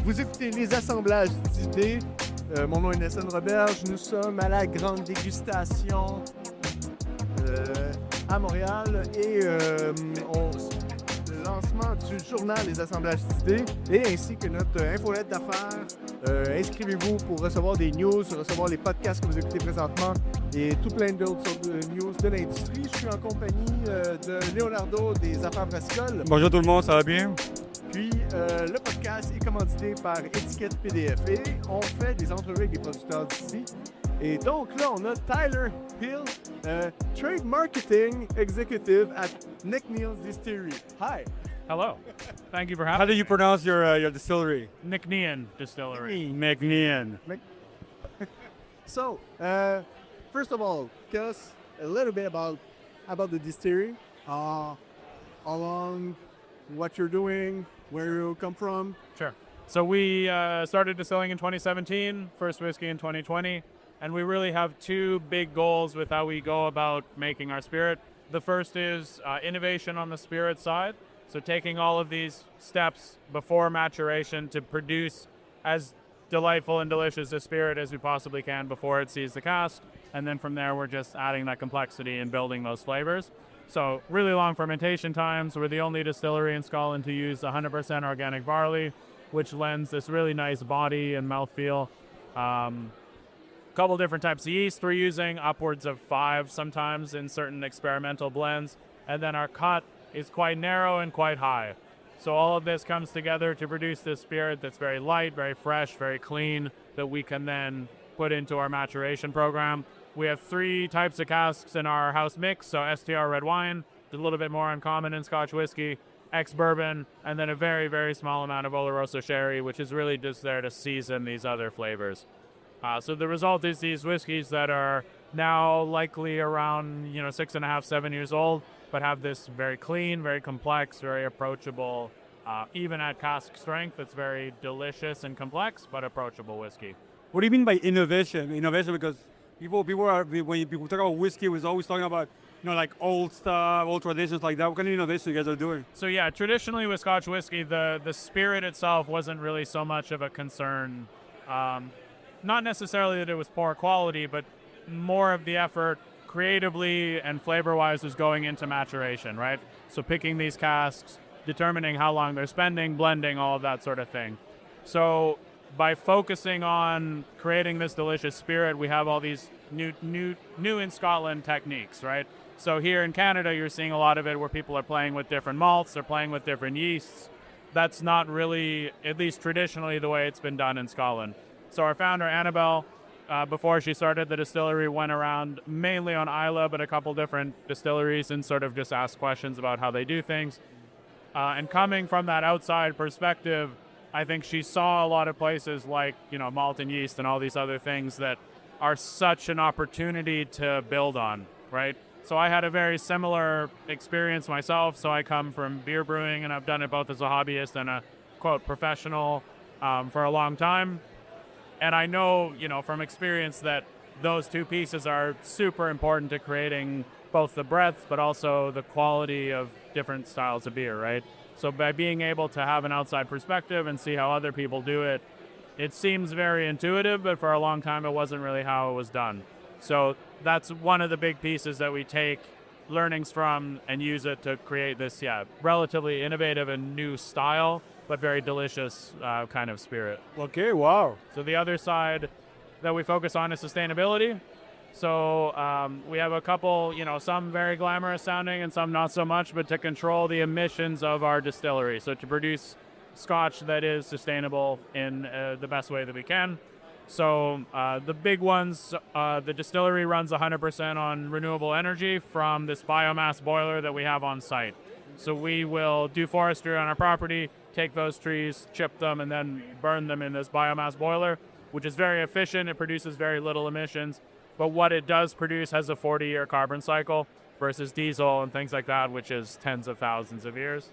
Vous écoutez les assemblages d'idées. Mon nom est Nc'Nean Roberge. Nous sommes à la Grande Dégustation à Montréal et le lancement du journal Les assemblages d'idées et ainsi que notre infolette d'affaires. Inscrivez-vous pour recevoir des news, recevoir les podcasts que vous écoutez présentement et tout plein d'autres news de l'industrie. Je suis en compagnie de Leonardo des affaires brassicoles. Bonjour tout le monde, ça va bien? Puis le podcast est commandité par Étiquettes PDF et on fait des entrevues avec des producteurs d'ici. Et donc là, on a Tyler Hill, Trade Marketing Executive at Nc'Nean Distillery. Hi. Hello. Thank you for having me. How do you pronounce your distillery? Nc'Nean Distillery. Nc'Nean. So, first of all, tell us a little bit about the distillery. How long, what you're doing, where you come from. Sure. So we started distilling in 2017, first whiskey in 2020, and we really have two big goals with how we go about making our spirit. The first is innovation on the spirit side, so taking all of these steps before maturation to produce as delightful and delicious a spirit as we possibly can before it sees the cask, and then from there we're just adding that complexity and building those flavors. So really long fermentation times. We're the only distillery in Scotland to use 100% organic barley, which lends this really nice body and mouthfeel. Couple different types of yeast we're using, upwards of 5 sometimes in certain experimental blends. And then our cut is quite narrow and quite high. So all of this comes together to produce this spirit that's very light, very fresh, very clean, that we can then put into our maturation program. We have 3 types of casks in our house mix, so STR red wine, a little bit more uncommon in Scotch whiskey, ex-bourbon, and then a very, very small amount of Oloroso sherry, which is really just there to season these other flavors. So the result is these whiskeys that are now likely around 6.5, 7 years old, but have this very clean, very complex, very approachable, even at cask strength, it's very delicious and complex, but approachable whiskey. What do you mean by innovation? Innovation because when people talk about whiskey, we're always talking about like old stuff, old traditions like that. What kind of innovation you guys are doing? So yeah, traditionally with Scotch whiskey, the spirit itself wasn't really so much of a concern. Not necessarily that it was poor quality, but more of the effort creatively and flavor-wise was going into maturation, right? So picking these casks, determining how long they're spending, blending, all of that sort of thing. So by focusing on creating this delicious spirit, we have all these new in Scotland techniques, right? So here in Canada, you're seeing a lot of it where people are playing with different malts, they're playing with different yeasts. That's not really, at least traditionally, the way it's been done in Scotland. So our founder, Annabelle, before she started the distillery, went around mainly on Islay, but a couple different distilleries and sort of just asked questions about how they do things. And coming from that outside perspective, I think she saw a lot of places like, malt and yeast and all these other things that are such an opportunity to build on, right? So I had a very similar experience myself. So I come from beer brewing and I've done it both as a hobbyist and a, quote, professional for a long time. And I know, from experience that those two pieces are super important to creating both the breadth, but also the quality of different styles of beer, right? So by being able to have an outside perspective and see how other people do it, it seems very intuitive, but for a long time it wasn't really how it was done. So that's one of the big pieces that we take learnings from and use it to create this, relatively innovative and new style, but very delicious kind of spirit. Okay, wow. So the other side that we focus on is sustainability. So we have a couple, some very glamorous sounding and some not so much, but to control the emissions of our distillery. So to produce Scotch that is sustainable in the best way that we can. So the big ones, the distillery runs 100% on renewable energy from this biomass boiler that we have on site. So we will do forestry on our property, take those trees, chip them, and then burn them in this biomass boiler, which is very efficient. It produces very little emissions. But what it does produce has a 40-year carbon cycle versus diesel and things like that, which is tens of thousands of years.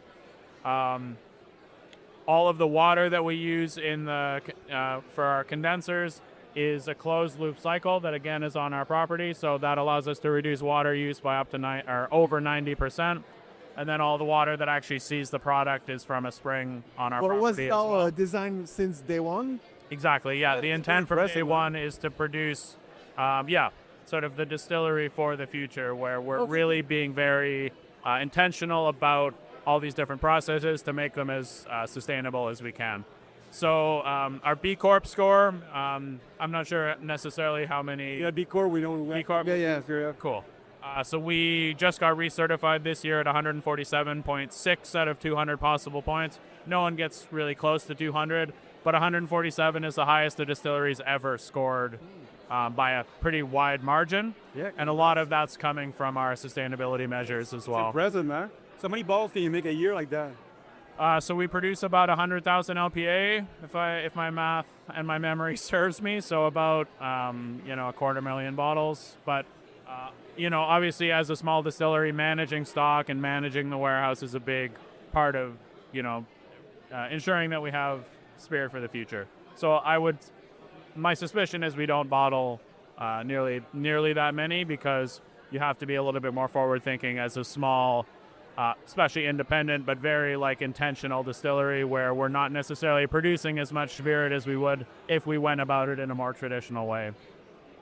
All of the water that we use in for our condensers is a closed loop cycle that again is on our property, so that allows us to reduce water use by up to over 90%. and then all the water that actually sees the product is from a spring on our Well, was property it as all well. designed since day one? Exactly, yeah. The intent from day one is to produce, sort of the distillery for the future, where we're really being very intentional about all these different processes to make them as sustainable as we can. So our B Corp score, I'm not sure necessarily how many. Yeah, B Corp, we know. B Corp? Yeah. Cool. So we just got recertified this year at 147.6 out of 200 possible points. No one gets really close to 200, but 147 is the highest the distillery's ever scored by a pretty wide margin. Yeah. And a lot of that's coming from our sustainability measures as well. Impressive, man. So many balls can you make a year like that? So we produce about 100,000 LPA, if my math and my memory serves me. So about 250,000 bottles. But obviously, as a small distillery, managing stock and managing the warehouse is a big part of ensuring that we have spirit for the future. So my suspicion is we don't bottle nearly that many, because you have to be a little bit more forward thinking as a small. Especially independent, but very intentional distillery, where we're not necessarily producing as much spirit as we would if we went about it in a more traditional way.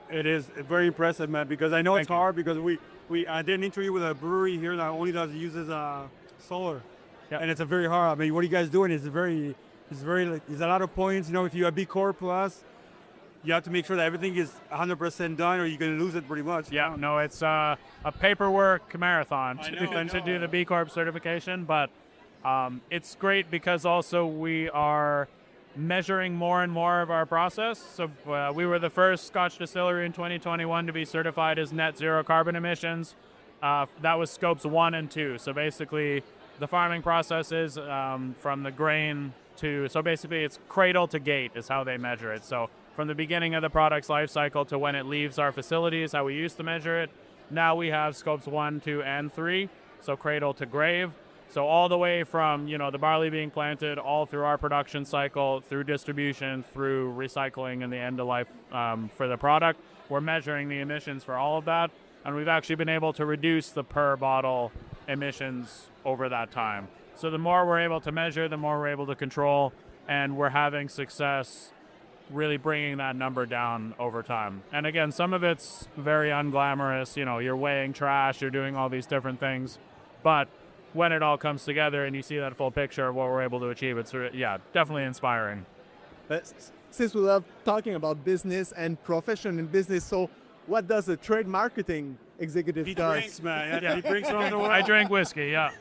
It is very impressive, man, because I know Thank it's you. hard, because I did an interview with a brewery here that only uses solar. Yeah. And it's a very hard. I mean, what are you guys doing? It's a lot of points. If you have B Corp plus, you have to make sure that everything is 100% done, or you're going to lose it pretty much. Yeah, no, it's a paperwork marathon I to do know. the B Corp certification, but it's great because also we are measuring more and more of our process. So we were the first Scotch distillery in 2021 to be certified as net zero carbon emissions. That was scopes 1 and 2. So basically, the farming processes from the grain so basically it's cradle to gate is how they measure it. So from the beginning of the product's life cycle to when it leaves our facilities, how we used to measure it. Now we have scopes 1, 2, and 3, so cradle to grave. So all the way from the barley being planted, all through our production cycle, through distribution, through recycling and the end of life for the product. We're measuring the emissions for all of that, and we've actually been able to reduce the per bottle emissions over that time. So the more we're able to measure, the more we're able to control, and we're having success really bringing that number down over time. And again, some of it's very unglamorous. You're weighing trash, you're doing all these different things, but when it all comes together and you see that full picture of what we're able to achieve, it's definitely inspiring. Since we love talking about business and profession in business, so what does a trade marketing executive He do? drinks, man. Yeah, he drinks around the world. I drink whiskey, yeah.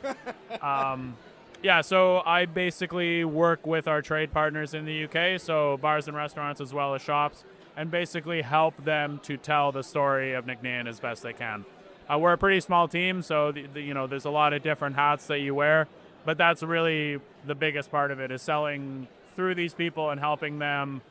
So I basically work with our trade partners in the UK, so bars and restaurants as well as shops, and basically help them to tell the story of Nc'Nean as best they can. We're a pretty small team, so there's a lot of different hats that you wear, but that's really the biggest part of it, is selling through these people and helping them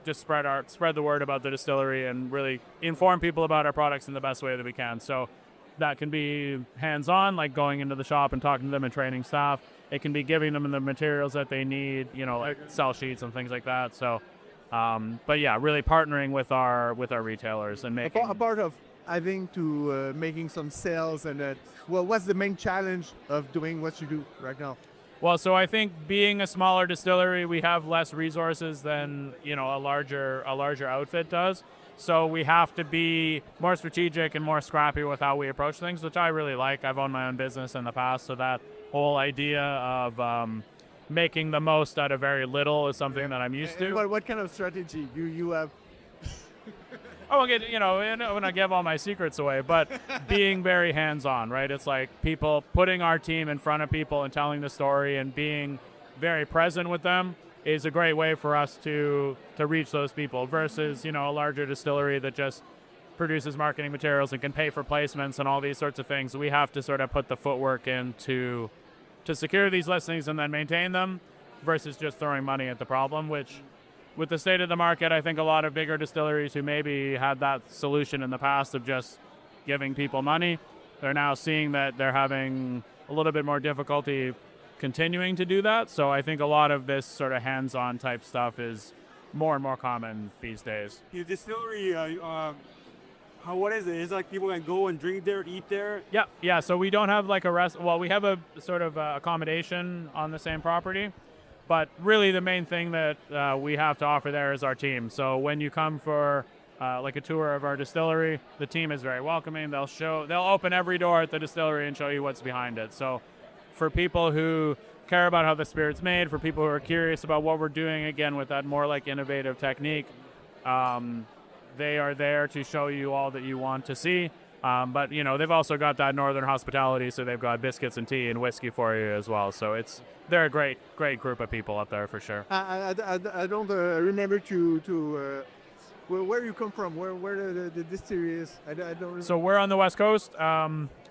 just spread the word about the distillery and really inform people about our products in the best way that we can. So that can be hands-on, like going into the shop and talking to them and training staff. It can be giving them the materials that they need, like sell sheets and things like that. So, but yeah, really partnering with our retailers and making. A part of having to making some sales and what's the main challenge of doing what you do right now? Well, so I think being a smaller distillery, we have less resources than a larger outfit does. So we have to be more strategic and more scrappy with how we approach things, which I really like. I've owned my own business in the past, so that whole idea of making the most out of very little is something that I'm used to. What kind of strategy do you have? I won't get, when I give all my secrets away, but being very hands-on, right? It's like people putting our team in front of people and telling the story and being very present with them is a great way for us to reach those people versus, a larger distillery that just produces marketing materials and can pay for placements and all these sorts of things. We have to sort of put the footwork in to secure these listings and then maintain them versus just throwing money at the problem, which with the state of the market, I think a lot of bigger distilleries who maybe had that solution in the past of just giving people money, they're now seeing that they're having a little bit more difficulty continuing to do that. So I think a lot of this sort of hands-on type stuff is more and more common these days. Your distillery, how what is it? Is it like people can go and drink there, eat there? Yeah. So we don't have like we have a sort of accommodation on the same property, but really the main thing that we have to offer there is our team. So when you come for like a tour of our distillery, the team is very welcoming. They'll open every door at the distillery and show you what's behind it. So for people who care about how the spirit's made, for people who are curious about what we're doing, again, with that more like innovative technique, they are there to show you all that you want to see. But, they've also got that northern hospitality, so they've got biscuits and tea and whiskey for you as well. So they're a great group of people up there for sure. I don't remember where you come from, where the distillery is. I don't remember. So we're on the west coast,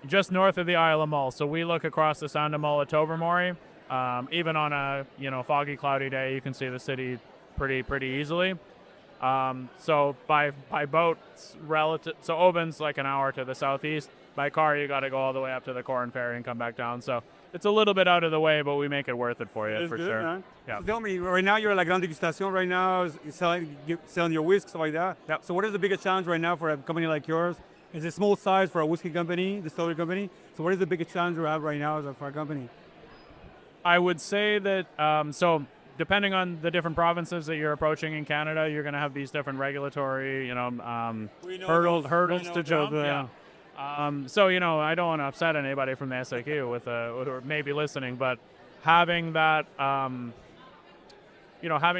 just north of the Isle of Mull. So we look across the Sound of Mull at Tobermory. Even on a foggy, cloudy day, you can see the city pretty easily. So by boat, so Auburn's like an hour to the southeast. By car, you got to go all the way up to the Corn Ferry and come back down. So it's a little bit out of the way, but we make it worth it for you. It's for good, sure. Man. Yeah. So tell me, right now you're at Grande Dégustation right now, you're selling your whiskey, stuff like that. Yep. So what is the biggest challenge right now for a company like yours? It's a small size for a whiskey company, distillery company. So what is the biggest challenge you have right now for a company? I would say that, depending on the different provinces that you're approaching in Canada, you're going to have these different regulatory, hurdles to jump. Yeah. I don't want to upset anybody from the SAQ with who are maybe listening, but having that, having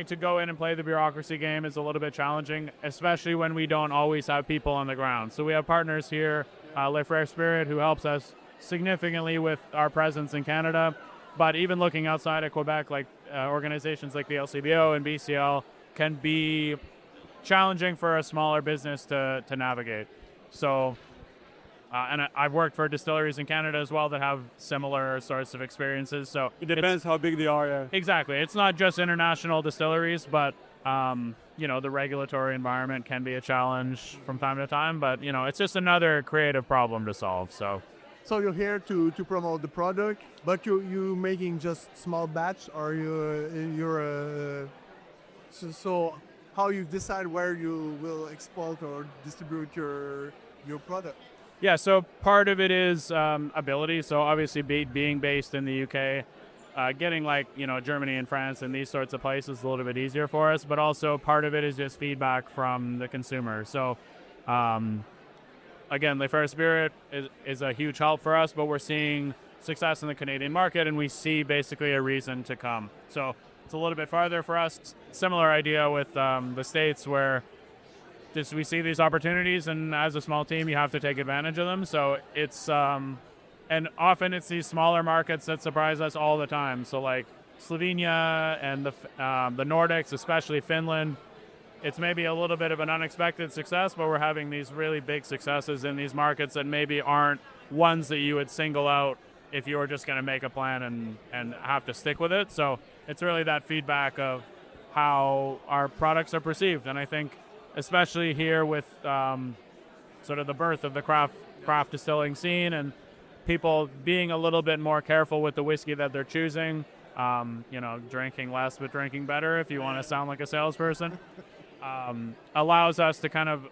to go in and play the bureaucracy game is a little bit challenging, especially when we don't always have people on the ground. So we have partners here, Le Frère Spirit, who helps us significantly with our presence in Canada. But even looking outside of Quebec, like organizations like the LCBO and BCL can be challenging for a smaller business to navigate. So, and I've worked for distilleries in Canada as well that have similar sorts of experiences. So it depends how big they are. Yeah. Exactly. It's not just international distilleries, but the regulatory environment can be a challenge from time to time. But it's just another creative problem to solve. So you're here to promote the product, but you making just small batch, or so how you decide where you will export or distribute your product? Yeah, so part of it is ability. So obviously being based in the UK, getting Germany and France and these sorts of places is a little bit easier for us, but also part of it is just feedback from the consumer. So again, Le Frère Spirit is a huge help for us, but we're seeing success in the Canadian market, and we see basically a reason to come. So it's a little bit farther for us. Similar idea with the States, where we see these opportunities, and as a small team, you have to take advantage of them. So it's, and often it's these smaller markets that surprise us all the time. So like Slovenia and the Nordics, especially Finland, it's maybe a little bit of an unexpected success, but we're having these really big successes in these markets that maybe aren't ones that you would single out if you were just going to make a plan and have to stick with it. So it's really that feedback of how our products are perceived. And I think especially here with sort of the birth of the craft distilling scene and people being a little bit more careful with the whiskey that they're choosing, drinking less but drinking better, if you want to sound like a salesperson. Allows us to kind of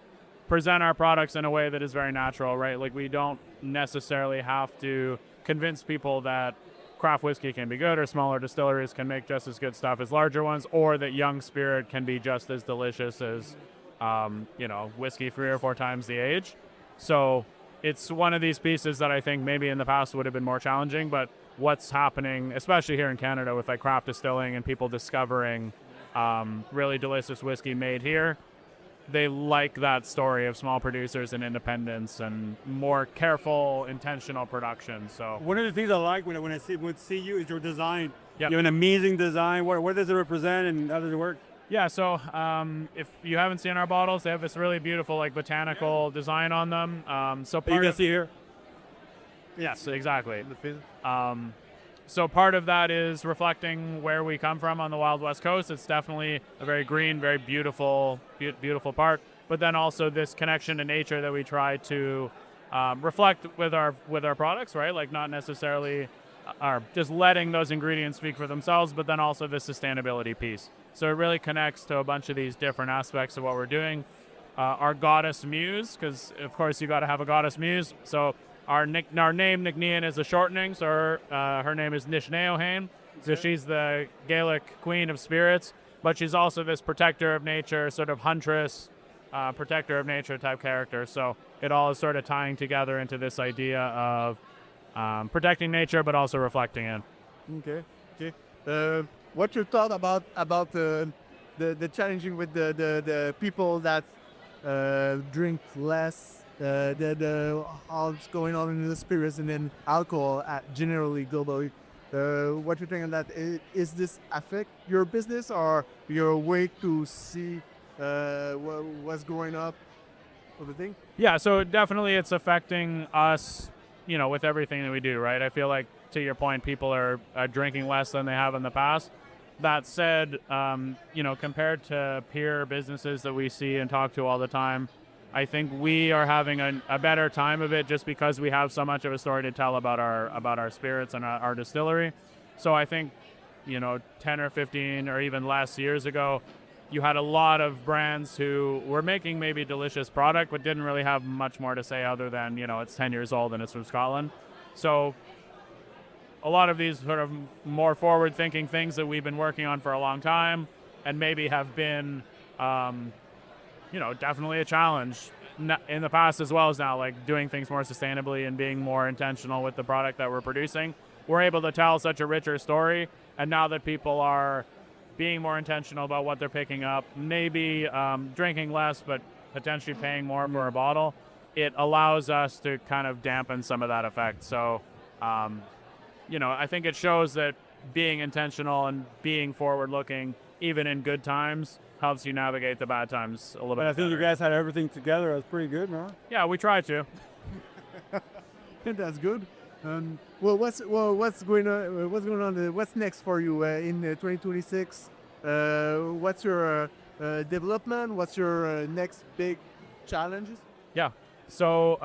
present our products in a way that is very natural, right? Like we don't necessarily have to convince people that craft whiskey can be good or smaller distilleries can make just as good stuff as larger ones, or that young spirit can be just as delicious as, whiskey 3 or 4 times the age. So it's one of these pieces that I think maybe in the past would have been more challenging, but what's happening, especially here in Canada with like craft distilling and people discovering really delicious whiskey made here, they like that story of small producers and independence and more careful, intentional production. So one of the things I like when I see you is your design. Yep. You have an amazing design. What does it represent and how does it work? Yeah, so if you haven't seen our bottles, they have this really beautiful like botanical design on them. So you can see here. Yes, exactly. So part of that is reflecting where we come from on the Wild West Coast. It's definitely a very green, very beautiful part. But then also this connection to nature that we try to reflect with our products, right? Like not necessarily just letting those ingredients speak for themselves, but then also the sustainability piece. So it really connects to a bunch of these different aspects of what we're doing. our goddess muse, because of course you got to have a goddess muse. So our name Nc'Nean is a shortening, so her name is Nc'Nean. So she's the Gaelic queen of spirits, but she's also this protector of nature, sort of huntress, protector of nature type character. So it all is sort of tying together into this idea of protecting nature, but also reflecting it. Okay. What's your thought about the challenging with the people that drink less, what's going on in the spirits and then alcohol generally globally? What you think on that? Is this affect your business or your way to see what's growing up of the thing? Yeah, so definitely it's affecting us, with everything that we do, right? I feel like, to your point, people are drinking less than they have in the past. That said, compared to peer businesses that we see and talk to all the time, I think we are having a better time of it just because we have so much of a story to tell about our spirits and our distillery. So I think, 10 or 15 or even less years ago, you had a lot of brands who were making maybe delicious product but didn't really have much more to say other than, it's 10 years old and it's from Scotland. So a lot of these sort of more forward-thinking things that we've been working on for a long time and maybe have been, definitely a challenge in the past as well as now, like doing things more sustainably and being more intentional with the product that we're producing. We're able to tell such a richer story, and now that people are being more intentional about what they're picking up, maybe drinking less but potentially paying more for a bottle, it allows us to kind of dampen some of that effect. So I think it shows that being intentional and being forward-looking, even in good times, helps you navigate the bad times a little bit. I think you guys had everything together. That's pretty good, man. Yeah, we try to. That's good. What's going on? What's next for you in 2026? What's your development? What's your next big challenges? Yeah. So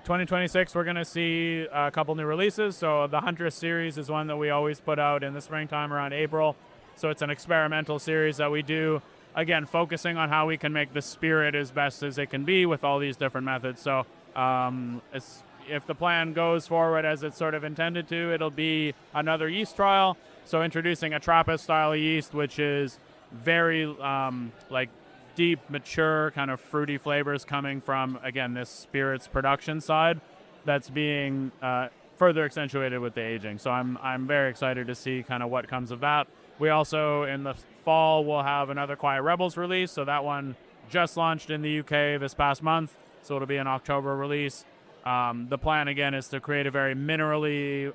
2026, we're going to see a couple new releases. So the Huntress series is one that we always put out in the springtime around April. So it's an experimental series that we do, again, focusing on how we can make the spirit as best as it can be with all these different methods. So if the plan goes forward as it's sort of intended to, it'll be another yeast trial. So introducing a Trappist style yeast, which is very deep, mature, kind of fruity flavors coming from, again, this spirits production side that's being further accentuated with the aging. So I'm very excited to see kind of what comes of that. We also, in the fall, will have another Quiet Rebels release. So that one just launched in the UK this past month. So it'll be an October release. The plan, again, is to create a very minerally,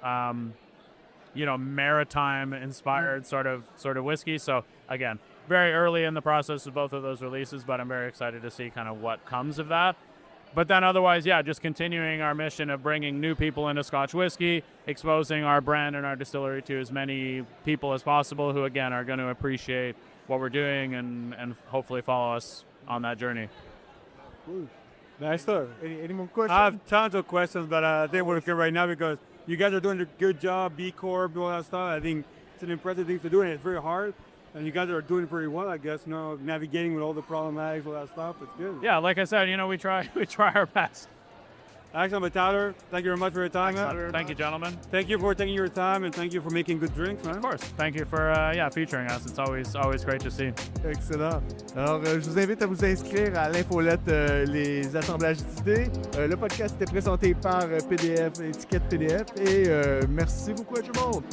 maritime-inspired sort of whiskey. So, again, very early in the process of both of those releases, but I'm very excited to see kind of what comes of that. But then otherwise, just continuing our mission of bringing new people into Scotch whiskey, exposing our brand and our distillery to as many people as possible who, again, are going to appreciate what we're doing and hopefully follow us on that journey. Cool. Nice stuff. Any more questions? I have tons of questions, but I think we're okay right now because you guys are doing a good job, B Corp, all that stuff. I think it's an impressive thing to do, and it's very hard. And you guys are doing pretty well, I guess, navigating with all the problematics, all that stuff. It's good. Yeah, like I said, we try our best. Excellent, Tyler. Thank you very much for your time, man. Thank you, gentlemen. Thank you for taking your time, and thank you for making good drinks, man. Of course. Thank you for featuring us. It's always great to see. Excellent. Alors, je vous invite à vous inscrire à l'infolette Les assemblages d'idées. Le podcast était présenté par PDF, Étiquettes PDF. Et merci beaucoup à tout le monde.